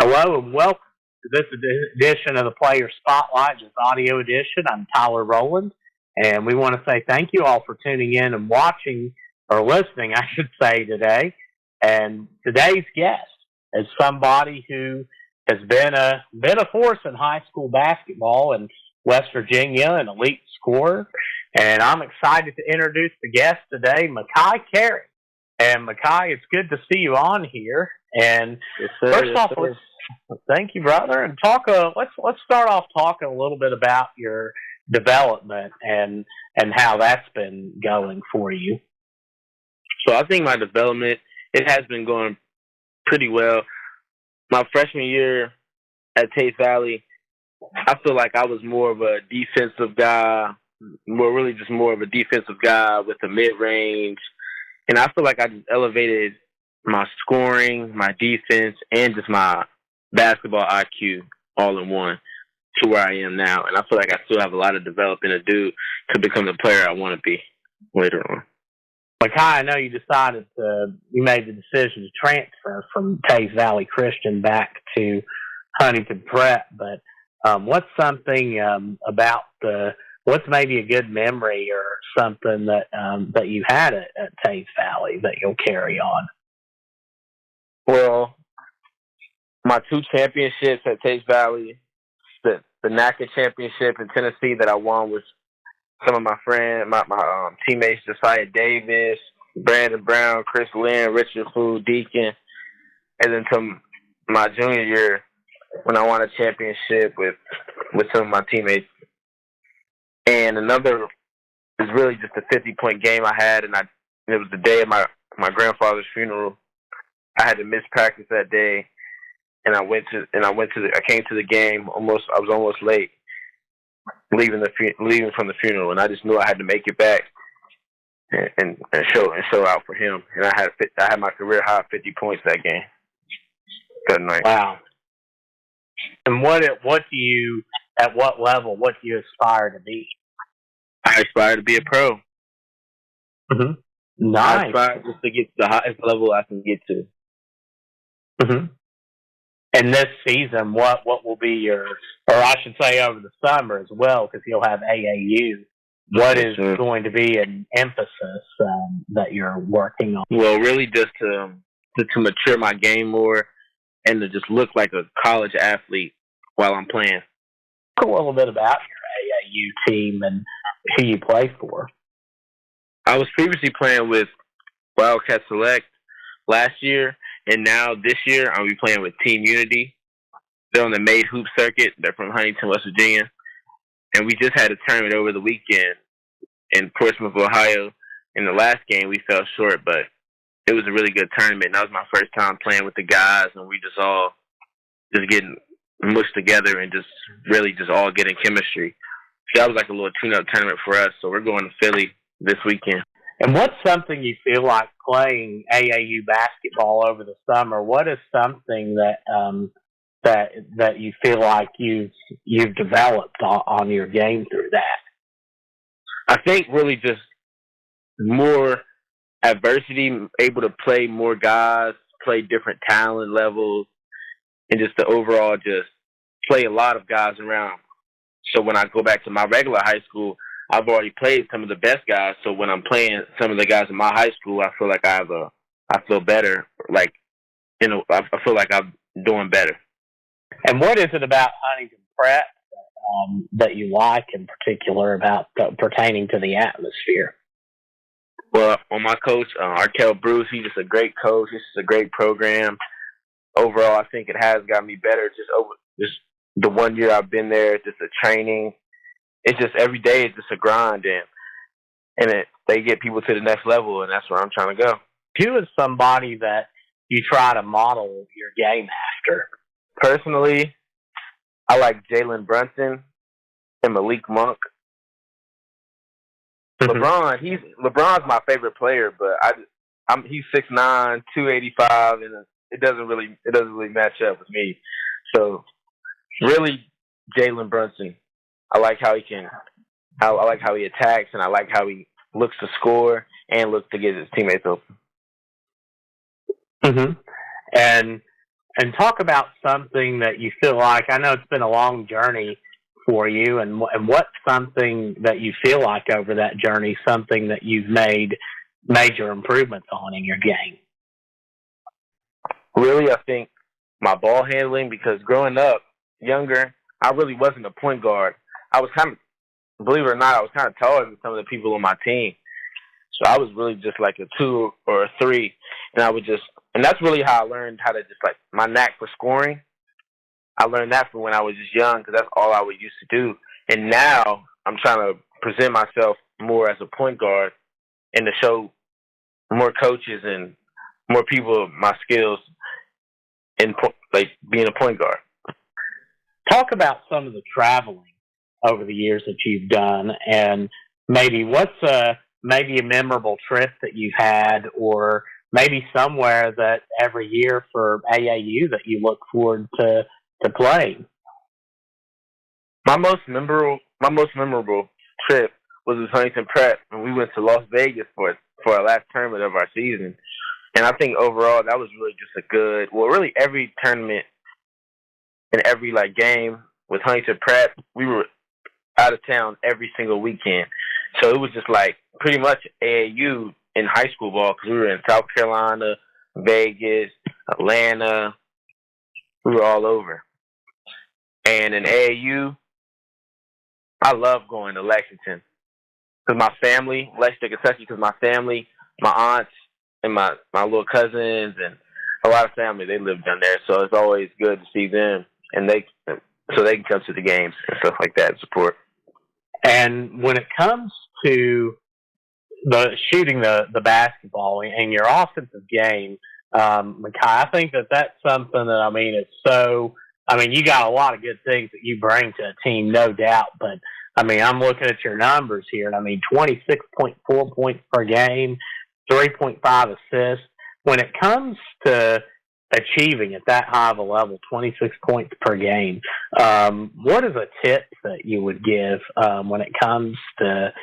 Hello and welcome to this edition of the Player Spotlight, this audio edition. I'm Tyler Rowland, and we want to say thank you all for tuning in and watching, or listening, I should say, today. And today's guest is somebody who has been a force in high school basketball in West Virginia, an elite scorer. And I'm excited to introduce the guest today, Maki Cary. And Maki, it's good to see you on here. And yes, sir, first off, thank you, brother. And let's start off talking a little bit about your development and how that's been going for you. So I think my development, it has been going pretty well. My freshman year at Teays Valley, I feel like I was more of a defensive guy, more of a defensive guy with the mid-range. And I feel like I just elevated my scoring, my defense, and just my basketball IQ all in one to where I am now. And I feel like I still have a lot of developing to do to become the player I want to be later on. Maki, I know you made the decision to transfer from Teays Valley Christian back to Huntington Prep, but what's something what's maybe a good memory or something that you had at Teays Valley that you'll carry on? Well, my two championships at Teays Valley, the NACA championship in Tennessee that I won with some of my friends, my teammates, Josiah Davis, Brandon Brown, Chris Lynn, Richard Fu, Deacon, and then to my junior year when I won a championship with some of my teammates. And another is really just a 50-point game I had, and it was the day of my grandfather's funeral. I had to miss practice that day, and I came to the game I was almost late, leaving from the funeral, and I just knew I had to make it back and show out for him. And I had my career high 50 points that game. That night. Wow. And at what level, what do you aspire to be? I aspire to be a pro. Mm-hmm. Nice. I aspire just to get to the highest level I can get to. Mm-hmm. And this season, what will be or I should say over the summer as well, because you'll have AAU. What is going to be an emphasis that you're working on? Well, really just to mature my game more and to just look like a college athlete while I'm playing. Talk a little bit about your AAU team and who you play for. I was previously playing with Wildcat Select last year, and now this year I'll be playing with Team Unity. They're on the Made Hoop circuit. They're from Huntington, West Virginia. And we just had a tournament over the weekend in Portsmouth, Ohio. In the last game, we fell short, but it was a really good tournament. And that was my first time playing with the guys, and we just all getting mushed together and just really just all getting chemistry. So that was like a little tune-up tournament for us. So we're going to Philly this weekend. And what's something you feel like playing AAU basketball over the summer? What is something that you feel like you've developed on your game through that? I think really just more adversity, able to play more guys, play different talent levels, and just the overall just play a lot of guys around. So when I go back to my regular high school, I've already played some of the best guys. So when I'm playing some of the guys in my high school, I feel like I feel better. Like, I feel like I'm doing better. And what is it about Huntington Prep that you like in particular about pertaining to the atmosphere? Well, my coach, Arkell Bruce, he's just a great coach. This is a great program. Overall, I think it has got me better just the 1 year I've been there, just the training. It's just every day it's just a grind, and they get people to the next level, and that's where I'm trying to go. Who is somebody that you try to model your game after? Personally, I like Jalen Brunson and Malik Monk. Mm-hmm. LeBron's my favorite player, but he's 6'9", 285, and it doesn't really match up with me. So really, Jalen Brunson. I like how he attacks, and I like how he looks to score and looks to get his teammates open. Mm-hmm. And and talk about something that you feel like, I know it's been a long journey for you, and what's something that you feel like over that journey, something that you've made major improvements on in your game? Really, I think my ball handling, because growing up, younger, I really wasn't a point guard. I was kind of, believe it or not, I was kind of taller than some of the people on my team. So I was really just like a 2 or a 3, and that's really how I learned how to just like my knack for scoring. I learned that from when I was just young, because that's all I would used to do. And now I'm trying to present myself more as a point guard and to show more coaches and more people my skills in like being a point guard. Talk about some of the traveling over the years that you've done, and maybe what's maybe a memorable trip that you've had, or maybe somewhere that every year for AAU that you look forward to playing. My most memorable trip was with Huntington Prep, and we went to Las Vegas for our last tournament of our season. And I think overall that was really just a good, well, really every tournament and every like game with Huntington Prep, we were out of town every single weekend. So it was just like pretty much AAU in high school ball, because we were in South Carolina, Vegas, Atlanta. We were all over. And in AAU, I love going to Lexington, because my family, Lexington, Kentucky, because my family, my aunts, and my little cousins, and a lot of family, they live down there. So it's always good to see them, and so they can come to the games and stuff like that and support. And when it comes to the shooting the basketball and your offensive game, Makai, I think that's something that, I mean, it's so, I mean, you got a lot of good things that you bring to a team, no doubt, but I mean, I'm looking at your numbers here, and I mean, 26.4 points per game, 3.5 assists. When it comes to achieving at that high of a level, 26 points per game, what is a tip that you would give when it comes to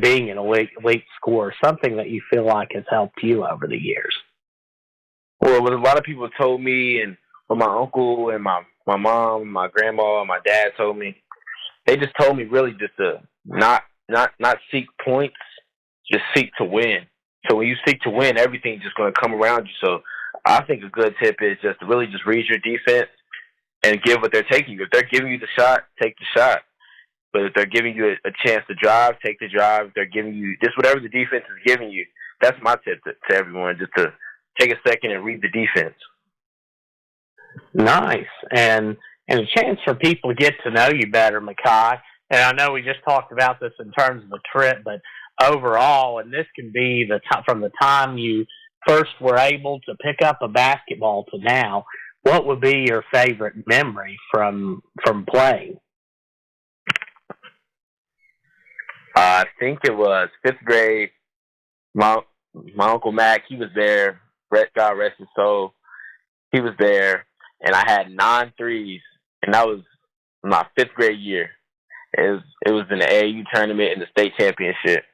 being an elite scorer, something that you feel like has helped you over the years? Well, what a lot of people told me, and what my uncle and my mom, my grandma, and my dad told me, they just told me really just to not seek points, just seek to win. So when you seek to win, everything's just going to come around you. So I think a good tip is just to really just read your defense and give what they're taking you. If they're giving you the shot, take the shot. But if they're giving you a chance to drive, take the drive. If they're giving you just whatever the defense is giving you, that's my tip to everyone, just to take a second and read the defense. Nice. And a chance for people to get to know you better, Makai. And I know we just talked about this in terms of the trip, but overall, and this can be from the time you first were able to pick up a basketball to now, what would be your favorite memory from playing? I think it was 5th grade. My Uncle Mac, he was there. God rest his soul. He was there, and I had 9 threes, and that was my 5th grade year. It was in the AAU tournament in the state championship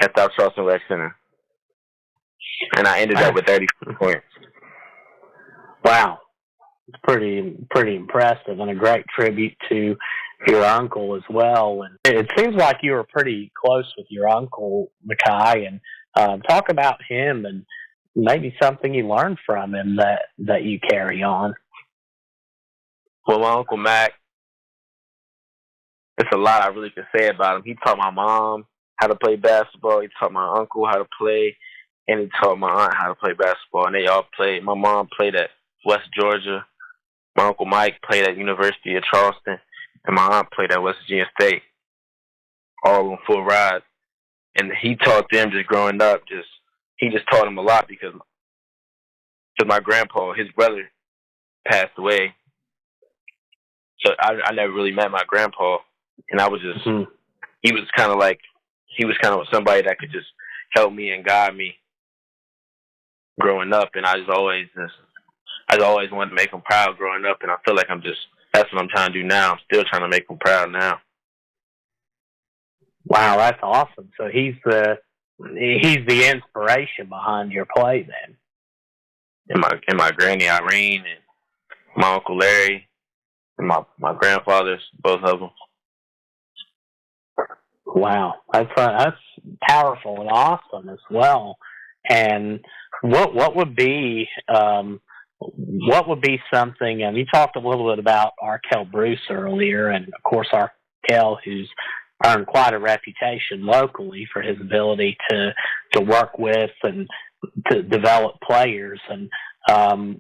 at South Charleston Rec Center, and I ended up with 30 points. Wow, it's pretty impressive, and a great tribute to your uncle as well. And it seems like you were pretty close with your uncle, Makai, and talk about him and maybe something you learned from him that you carry on. Well, my Uncle Mac, it's a lot I really could say about him. He taught my mom how to play basketball. He taught my uncle how to play, and he taught my aunt how to play basketball. And they all played. My mom played at West Georgia. My Uncle Mike played at University of Charleston, and my aunt played at West Virginia State, all on full ride. And he taught them just growing up. He just taught them a lot because my grandpa, his brother, passed away. So I never really met my grandpa, and I was just he was kind of somebody that could just help me and guide me growing up, and I always wanted to make him proud growing up, and I feel like that's what I'm trying to do now. I'm still trying to make him proud now. Wow, that's awesome. So he's the inspiration behind your play then. and my granny Irene, and my uncle Larry, and my grandfathers, both of them. Wow, that's powerful and awesome as well. And what would be something? And you talked a little bit about Arkell Bruce earlier, and of course Arkell, who's earned quite a reputation locally for his ability to work with and to develop players. And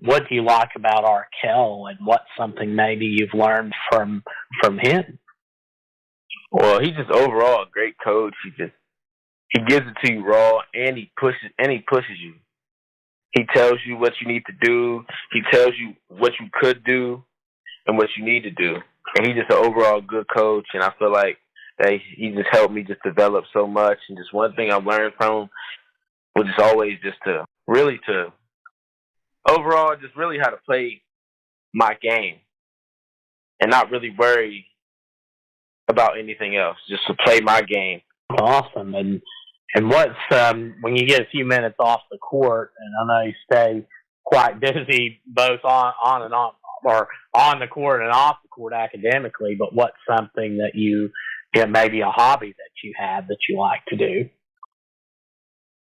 what do you like about Arkell, and what's something maybe you've learned from him? Well, he's just overall a great coach. He gives it to you raw, and he pushes you. He tells you what you need to do. He tells you what you could do and what you need to do. And he's just an overall good coach, and I feel like that he just helped me just develop so much. And just one thing I've learned from him was just always just to overall just really how to play my game and not really worry about anything else, just to play my game. Awesome. And what's when you get a few minutes off the court, and I know you stay quite busy both on and off, or on the court and off the court academically, but what's something that maybe a hobby that you have that you like to do?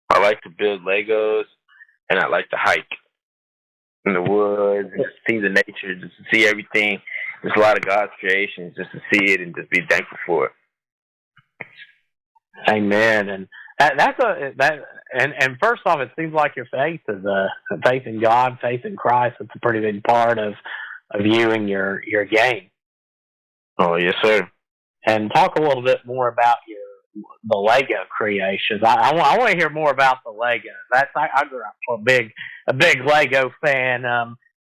I like to build Legos, and I like to hike in the woods and just see the nature, just to see everything. There's a lot of God's creations, just to see it and just be thankful for it. Amen. And and first off, it seems like your faith is faith in God, faith in Christ. It's a pretty big part of you and your game. Oh, yes, sir. And talk a little bit more about the Lego creations. I want to hear more about the Legos. I grew up a big Lego fan.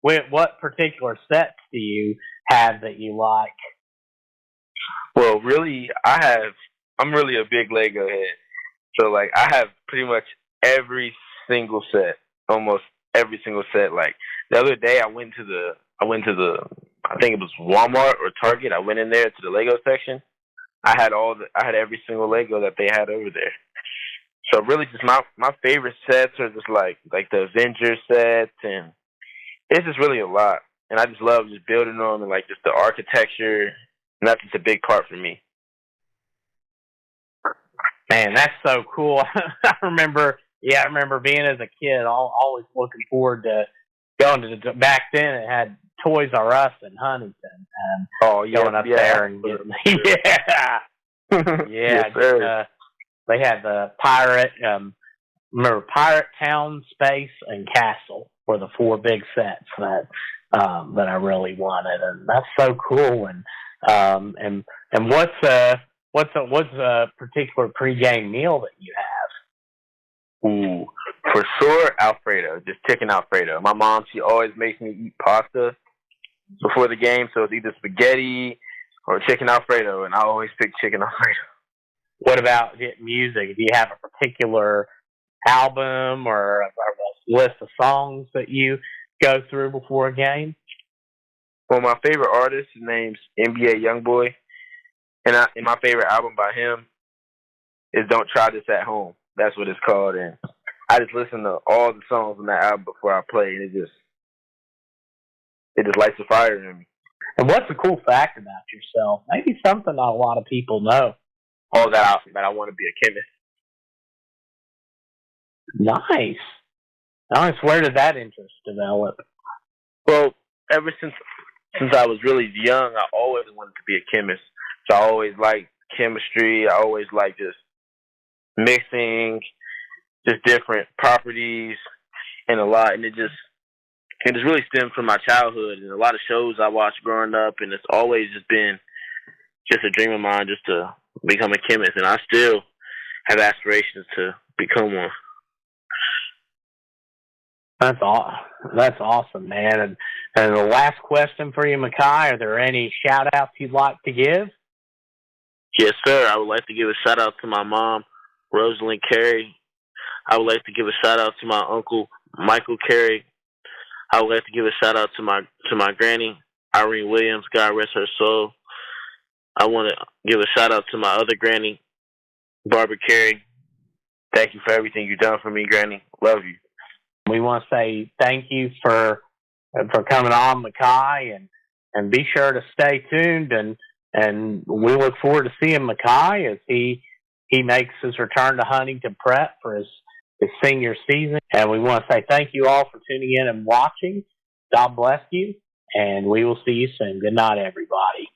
What particular sets do you have that you like? Well, really, I'm really a big Lego head. So, like, I have pretty much every single set, almost every single set. Like, the other day, I went to the, I think it was Walmart or Target. I went in there to the Lego section. I had every single Lego that they had over there. So really, just my favorite sets are just like the Avengers sets, and it's just really a lot. And I just love just building them and like just the architecture, and that's just a big part for me. Man, that's so cool. I remember being as a kid, always looking forward to going to back then it had Toys R Us in Huntington, and going up there and getting Yes, sir. They had the Pirate, remember Pirate Town, Space, and Castle were the four big sets that I really wanted, and that's so cool. And what's a particular pregame meal that you have? Ooh, for sure, Alfredo, just chicken Alfredo. My mom, she always makes me eat pasta before the game, so it's either spaghetti or chicken Alfredo, and I always pick chicken Alfredo. What about music? Do you have a particular album or a list of songs that you go through before a game? Well, my favorite artist, his name's NBA Youngboy, and my favorite album by him is Don't Try This at Home. That's what it's called, and I just listen to all the songs on that album before I play, and it just lights a fire in me. And what's a cool fact about yourself? Maybe something not a lot of people know. Oh, that I want to be a chemist. Nice. Where did that interest develop? Well, ever since I was really young, I always wanted to be a chemist. So I always liked chemistry. I always liked just mixing, just different properties, and a lot. And it just really stemmed from my childhood and a lot of shows I watched growing up. And it's always just been just a dream of mine just to become a chemist. And I still have aspirations to become one. That's awesome, man. And the last question for you, Maki, are there any shout-outs you'd like to give? Yes, sir. I would like to give a shout-out to my mom, Rosalind Cary. I would like to give a shout-out to my uncle, Michael Cary. I would like to give a shout-out to my granny, Irene Williams. God rest her soul. I want to give a shout-out to my other granny, Barbara Cary. Thank you for everything you've done for me, Granny. Love you. We want to say thank you for coming on, Makai, and be sure to stay tuned, and we look forward to seeing Makai as he makes his return to Huntington Prep for his senior season. And we want to say thank you all for tuning in and watching. God bless you, and we will see you soon. Good night, everybody.